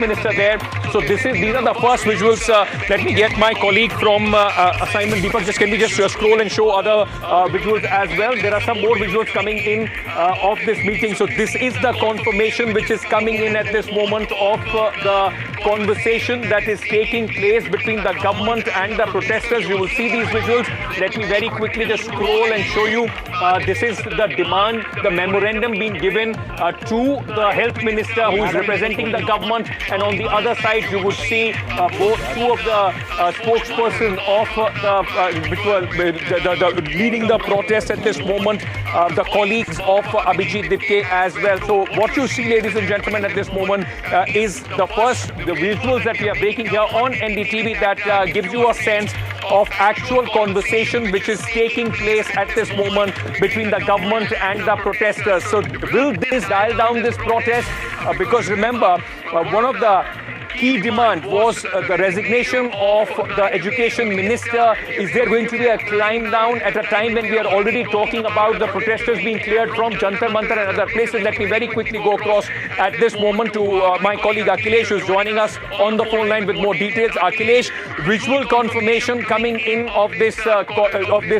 Minister there. So these are the first visuals. Let me get my colleague from assignment, Deepak. Can we just scroll and show other visuals as well? There are some more visuals coming in of this meeting. So this is the confirmation which is coming in at this moment of the conversation that is taking place between the government and the protesters. You will see these visuals. Let me very quickly just scroll and show you. This is the demand, the memorandum being given to the health minister who is representing the government. And on the other side, you would see two of the spokesperson of the leading the protest at this moment, the colleagues of Abhijit Dipke as well. So what you see, ladies and gentlemen, at this moment is the visuals that we are breaking here on NDTV that gives you a sense of actual conversation which is taking place at this moment between the government and the protesters. So will this dial down this protest? Because remember, one of the key demand was the resignation of the education minister. Is there going to be a climb down at a time when we are already talking about the protesters being cleared from Jantar Mantar and other places? Let me very quickly go across at this moment to my colleague Akhilesh, who is joining us on the phone line with more details. Akhilesh, visual confirmation coming in of this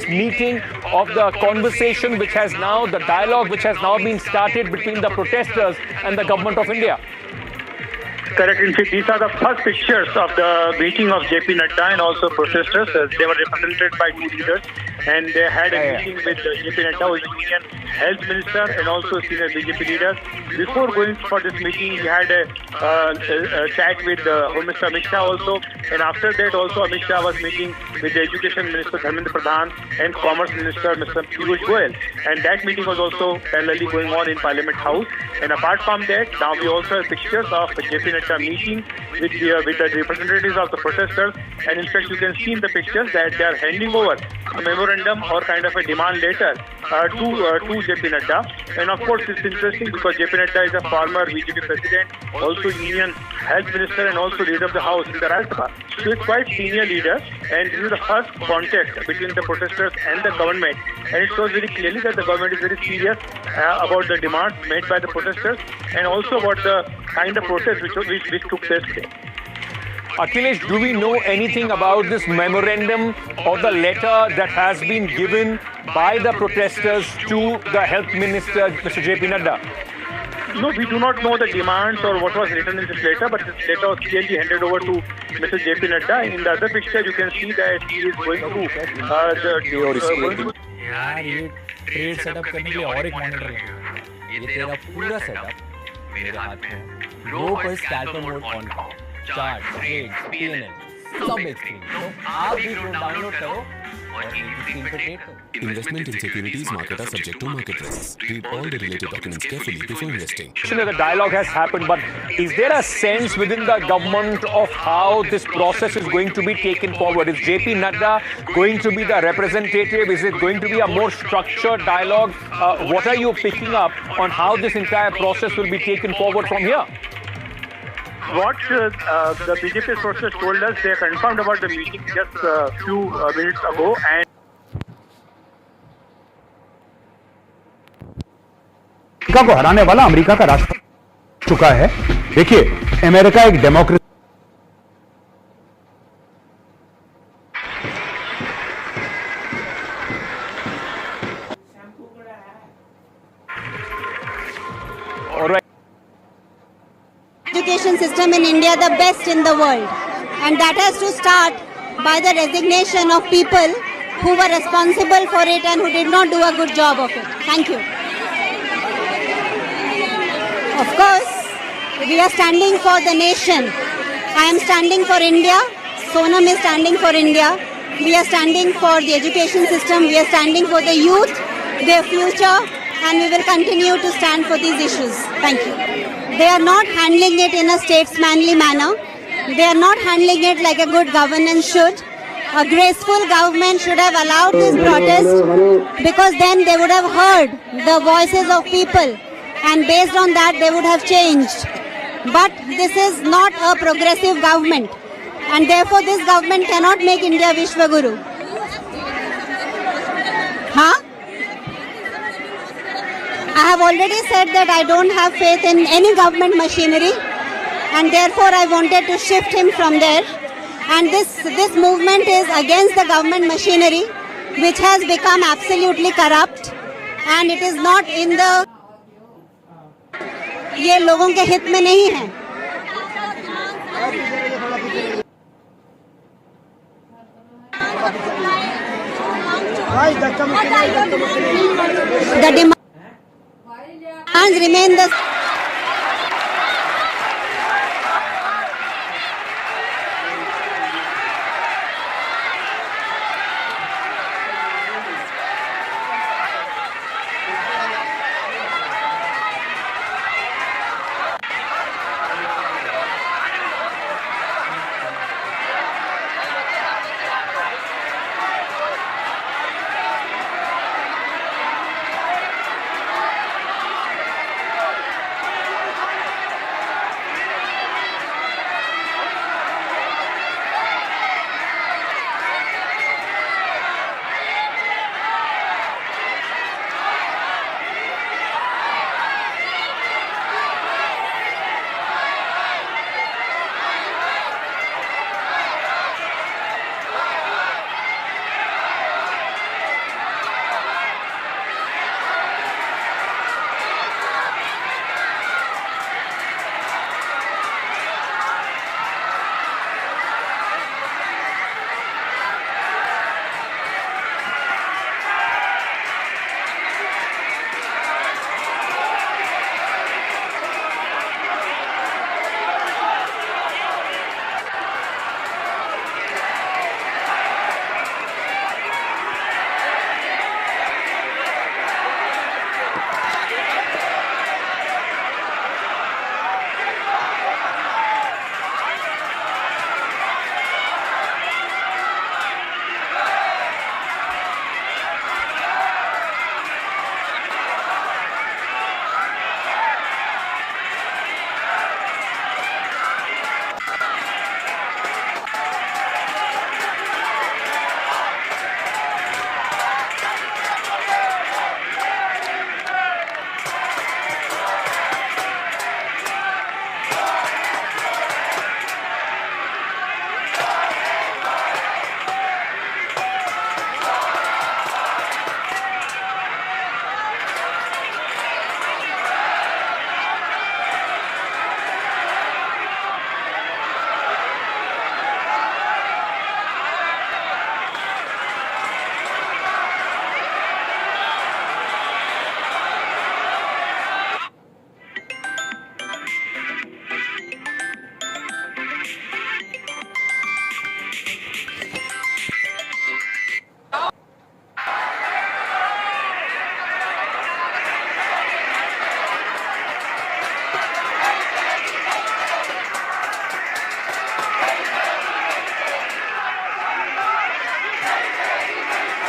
meeting, of the conversation which has now, the dialogue which has now been started between the protesters and the government of India. Correct. In fact, these are the first pictures of the meeting of JP Nadda and also protesters. They were represented by two leaders, and they had a meeting with JP Nadda, who is Union Health Minister, and also senior BJP leaders. Before going for this meeting, he had a chat with Home Minister Amit Shah also, and after that also Amit Shah was meeting with the Education Minister Dharmendra Pradhan and Commerce Minister Mr. Piyush Goyal, and that meeting was also parallelly going on in Parliament House. And apart from that, now we also have pictures of the JP Nadda meeting with the representatives of the protesters, and in fact you can see in the pictures that they are handing over a memorandum or kind of a demand letter to JP Nadda. And of course it's interesting because JP Nadda is a former BJP president, also Union Health Minister, and also leader of the House in the Rajya Sabha. So it's quite senior leader, and this is the first contact between the protesters and the government, and it shows very clearly that the government is very serious about the demands made by the protesters and also about the kind of protest which took place today. Akhilesh, do we know anything about this memorandum or the letter that has been given by the protesters to the health minister, Mr. JP Nadda? No, we do not know the demands or what was written in this letter, but this letter was clearly handed over to Mr. JP Nadda. In the other picture, you can see that he is going through यार ये trade setup करने के लिए और एक monitor लगेगा। ये तेरा पूरा सेटअप मेरे हाथ में है। रो पर स्कैल्पर मोड ऑन करो, चार्ट, ट्रेड, पीएनएल सब एक स्क्रीन। तो आप भी डाउनलोड करो और एक स्क्रीन पर ट्रेड करो। Investment in securities market are subject to market risks. Read all the related documents carefully before investing. The dialogue has happened, but is there a sense within the government of how this process is going to be taken forward? Is JP Nadda going to be the representative? Is it going to be a more structured dialogue? What are you picking up on how this entire process will be taken forward from here? What the BJP sources told us, they confirmed about the meeting just a few minutes ago, and America को हराने वाला America का राष्ट्र चुका है। देखिए, America एक democracy education system in India the best in the world, and that has to start by the resignation of people who were responsible for it and who did not do a good job of it. Thank you. Of course, we are standing for the nation. I am standing for India. Sonam is standing for India. We are standing for the education system. We are standing for the youth, their future, and we will continue to stand for these issues. Thank you. They are not handling it in a statesmanly manner. They are not handling it like a good governance should. A graceful government should have allowed this protest, because then they would have heard the voices of people, and based on that they would have changed. But this is not a progressive government, and therefore this government cannot make India Vishwaguru. Huh? I have already said that I don't have faith in any government machinery. and therefore I wanted to shift him from there. And this movement is against the government machinery, which has become absolutely corrupt, and it is not in the ये लोगों के हित में नहीं है. The demands remain the